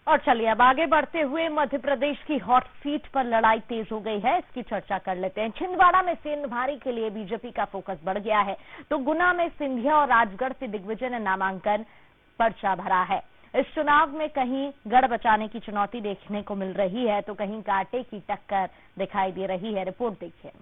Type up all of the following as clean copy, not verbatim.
और चलिए अब आगे बढ़ते हुए मध्य प्रदेश की हॉट सीट पर लड़ाई तेज हो गई है, इसकी चर्चा कर लेते हैं। छिंदवाड़ा में सीएम भारी के लिए बीजेपी का फोकस बढ़ गया है, तो गुना में सिंधिया और राजगढ़ से दिग्विजय ने नामांकन पर्चा भरा है। इस चुनाव में कहीं गढ़ बचाने की चुनौती देखने को मिल रही है, तो कहीं कांटे की टक्कर दिखाई दे रही है। रिपोर्ट देखिए।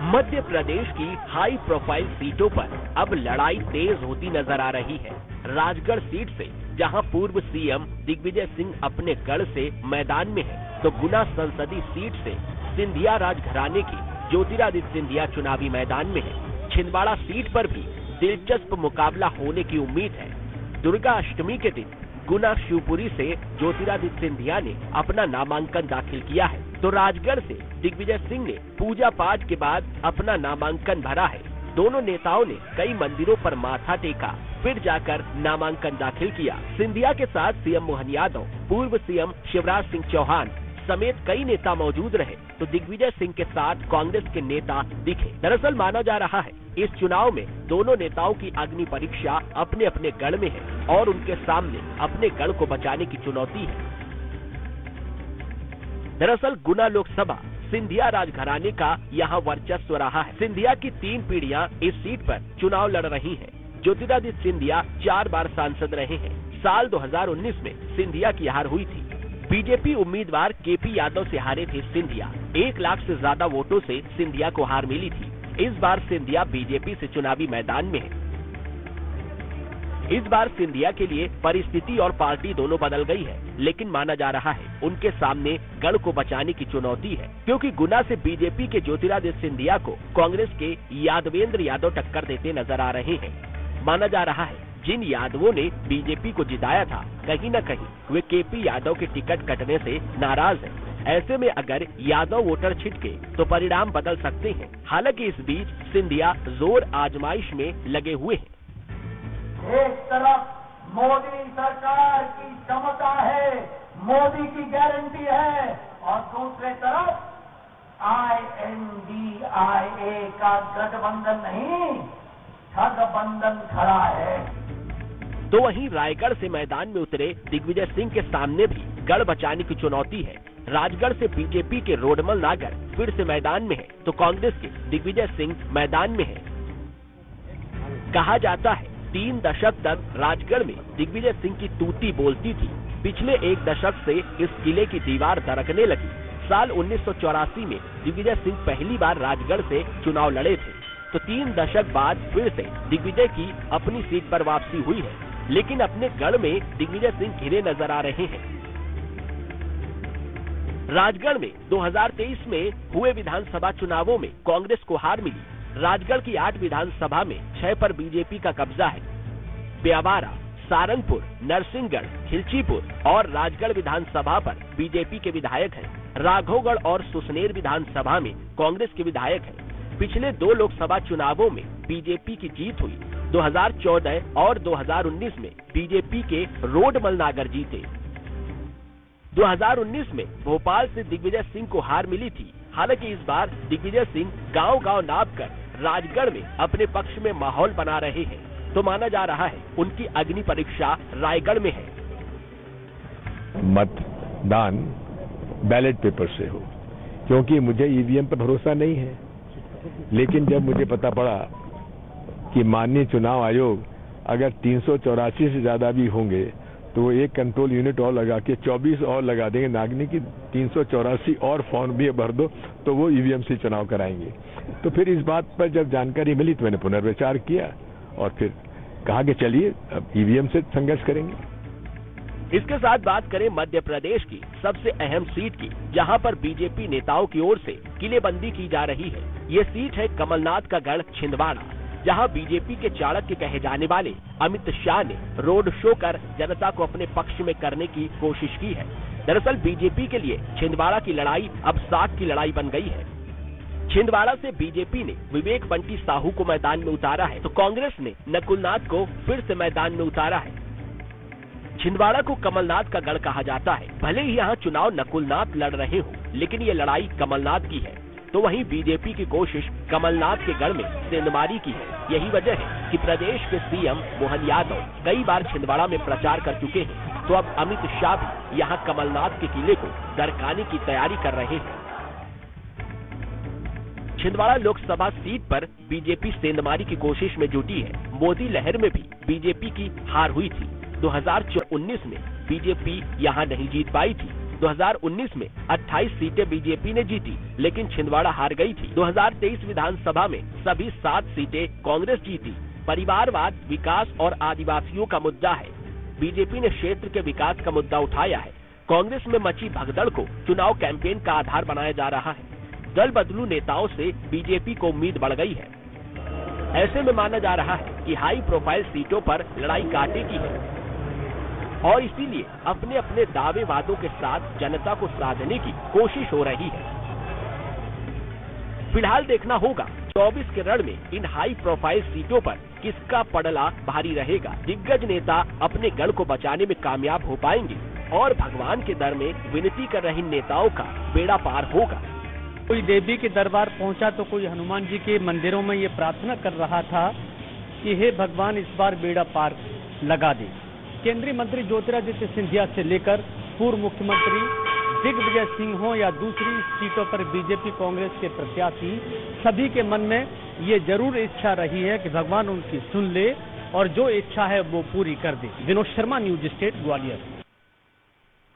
मध्य प्रदेश की हाई प्रोफाइल सीटों पर अब लड़ाई तेज होती नजर आ रही है। राजगढ़ सीट से जहां पूर्व सीएम दिग्विजय सिंह अपने गढ़ से मैदान में है, तो गुना संसदीय सीट से सिंधिया राजघराने की ज्योतिरादित्य सिंधिया चुनावी मैदान में है। छिंदवाड़ा सीट पर भी दिलचस्प मुकाबला होने की उम्मीद है। दुर्गा अष्टमी के दिन गुना शिवपुरी से ज्योतिरादित्य सिंधिया ने अपना नामांकन दाखिल किया है, तो राजगढ़ से दिग्विजय सिंह ने पूजा पाठ के बाद अपना नामांकन भरा है। दोनों नेताओं ने कई मंदिरों पर माथा टेका, फिर जाकर नामांकन दाखिल किया। सिंधिया के साथ सीएम मोहन यादव, पूर्व सीएम शिवराज सिंह चौहान समेत कई नेता मौजूद रहे, तो दिग्विजय सिंह के साथ कांग्रेस के नेता दिखे। दरअसल माना जा रहा है इस चुनाव में दोनों नेताओं की अग्नि परीक्षा अपने अपने गढ़ में है और उनके सामने अपने गढ़ को बचाने की चुनौती है। दरअसल गुना लोकसभा सिंधिया राजघराने का यहाँ वर्चस्व रहा है। सिंधिया की 3 पीढ़ियां इस सीट पर चुनाव लड़ रही हैं। ज्योतिरादित्य सिंधिया 4 बार सांसद रहे हैं। साल 2019 में सिंधिया की हार हुई थी। बीजेपी उम्मीदवार केपी यादव से हारे थे सिंधिया। 1 लाख से ज्यादा वोटों से सिंधिया को हार मिली थी। इस बार सिंधिया बीजेपी से चुनावी मैदान में है। इस बार सिंधिया के लिए परिस्थिति और पार्टी दोनों बदल गई है, लेकिन माना जा रहा है उनके सामने गढ़ को बचाने की चुनौती है, क्योंकि गुना से बीजेपी के ज्योतिरादित्य सिंधिया को कांग्रेस के यादवेंद्र यादव टक्कर देते नजर आ रहे हैं। माना जा रहा है जिन यादवों ने बीजेपी को जिताया था, कहीं न कहीं वे केपी यादव के टिकट कटने से नाराज हैं। ऐसे में अगर यादव वोटर छिटके तो परिणाम बदल सकते हैं। हालांकि इस बीच सिंधिया जोर आजमाइश में लगे हुए हैं। एक तरफ मोदी सरकार की क्षमता है, मोदी की गारंटी है, और दूसरे तरफ INDIA का गठबंधन नहीं, ठगबंधन खड़ा है। तो वहीं रायगढ़ से मैदान में उतरे दिग्विजय सिंह के सामने भी गढ़ बचाने की चुनौती है। राजगढ़ से बीजेपी के रोडमल नागर फिर से मैदान में है, तो कांग्रेस के दिग्विजय सिंह मैदान में है। कहा जाता है 3 दशक तक राजगढ़ में दिग्विजय सिंह की तूती बोलती थी। पिछले 1 दशक से इस किले की दीवार दरकने लगी। साल 1984 में दिग्विजय सिंह पहली बार राजगढ़ से चुनाव लड़े थे, तो 3 दशक बाद फिर से दिग्विजय की अपनी सीट पर वापसी हुई है, लेकिन अपने गढ़ में दिग्विजय सिंह घिरे नजर आ रहे हैं। राजगढ़ में 2023 में हुए विधानसभा चुनावों में कांग्रेस को हार मिली। राजगढ़ की 8 विधानसभा में 6 पर बीजेपी का कब्जा है। ब्यावारा, सारंगपुर, नरसिंहगढ़, खिलचीपुर और राजगढ़ विधानसभा पर बीजेपी के विधायक हैं। राघवगढ़ और सुसनेर विधानसभा में कांग्रेस के विधायक हैं। पिछले 2 लोकसभा चुनावों में बीजेपी की जीत हुई। 2014 और 2019 में बीजेपी के रोडमल नागर जीते। 2019 में भोपाल से दिग्विजय सिंह को हार मिली थी। हालांकि इस बार दिग्विजय सिंह गांव-गांव नापकर राजगढ़ में अपने पक्ष में माहौल बना रहे हैं, तो माना जा रहा है उनकी अग्नि परीक्षा रायगढ़ में है। मतदान बैलेट पेपर से हो, क्योंकि मुझे ईवीएम पर भरोसा नहीं है। लेकिन जब मुझे पता पड़ा कि माननीय चुनाव आयोग अगर 384 से ज्यादा भी होंगे तो वो एक कंट्रोल यूनिट और लगा के 24 और लगा देंगे, नागनी की 384 और फॉर्म भी भर दो तो वो ईवीएम से चुनाव कराएंगे। तो फिर इस बात पर जब जानकारी मिली तो मैंने पुनर्विचार किया और फिर कहा कि चलिए अब ईवीएम से संघर्ष करेंगे। इसके साथ बात करें मध्य प्रदेश की सबसे अहम सीट की, जहां पर बीजेपी नेताओं की ओर से किलेबंदी की जा रही है। ये सीट है कमलनाथ का गढ़ छिंदवाड़ा, जहां बीजेपी के चाणक्य कहे जाने वाले अमित शाह ने रोड शो कर जनता को अपने पक्ष में करने की कोशिश की है। दरअसल बीजेपी के लिए छिंदवाड़ा की लड़ाई अब साख की लड़ाई बन गई है। छिंदवाड़ा से बीजेपी ने विवेक बंटी साहू को मैदान में उतारा है, तो कांग्रेस ने नकुलनाथ को फिर से मैदान में उतारा है। छिंदवाड़ा को कमलनाथ का गढ़ कहा जाता है। भले ही यहाँ चुनाव नकुलनाथ लड़ रहे हो, लेकिन ये लड़ाई कमलनाथ की है। तो वहीं बीजेपी की कोशिश कमलनाथ के गढ़ में सेंधमारी की है। यही वजह है कि प्रदेश के सीएम मोहन यादव कई बार छिंदवाड़ा में प्रचार कर चुके हैं, तो अब अमित शाह भी यहां कमलनाथ के किले को दरकाने की तैयारी कर रहे हैं। छिंदवाड़ा लोकसभा सीट पर बीजेपी सेंधमारी की कोशिश में जुटी है। मोदी लहर में भी बीजेपी की हार हुई थी। 2019 में बीजेपी यहां नहीं जीत पाई थी। 2019 में 28 सीटें बीजेपी ने जीती, लेकिन छिंदवाड़ा हार गई थी। 2023 विधानसभा में सभी 7 सीटें कांग्रेस जीती। परिवारवाद, विकास और आदिवासियों का मुद्दा है। बीजेपी ने क्षेत्र के विकास का मुद्दा उठाया है। कांग्रेस में मची भगदड़ को चुनाव कैंपेन का आधार बनाया जा रहा है। दल बदलू नेताओं से बीजेपी को उम्मीद बढ़ गई है। ऐसे में माना जा रहा है कि हाई प्रोफाइल सीटों पर लड़ाई कांटे की है और इसीलिए अपने अपने दावे वादों के साथ जनता को साधने की कोशिश हो रही है। फिलहाल देखना होगा 24 के रण में इन हाई प्रोफाइल सीटों पर किसका पड़ला भारी रहेगा। दिग्गज नेता अपने गढ़ को बचाने में कामयाब हो पाएंगे और भगवान के दर में विनती कर रहे नेताओं का बेड़ा पार होगा। कोई देवी के दरबार पहुंचा तो कोई हनुमान जी के मंदिरों में ये प्रार्थना कर रहा था कि हे भगवान इस बार बेड़ा पार लगा दे। केंद्रीय मंत्री ज्योतिरादित्य सिंधिया से लेकर पूर्व मुख्यमंत्री दिग्विजय सिंह हो या दूसरी सीटों पर बीजेपी कांग्रेस के प्रत्याशी, सभी के मन में ये जरूर इच्छा रही है कि भगवान उनकी सुन ले और जो इच्छा है वो पूरी कर दे। Vinod Sharma, news state, Gwalior.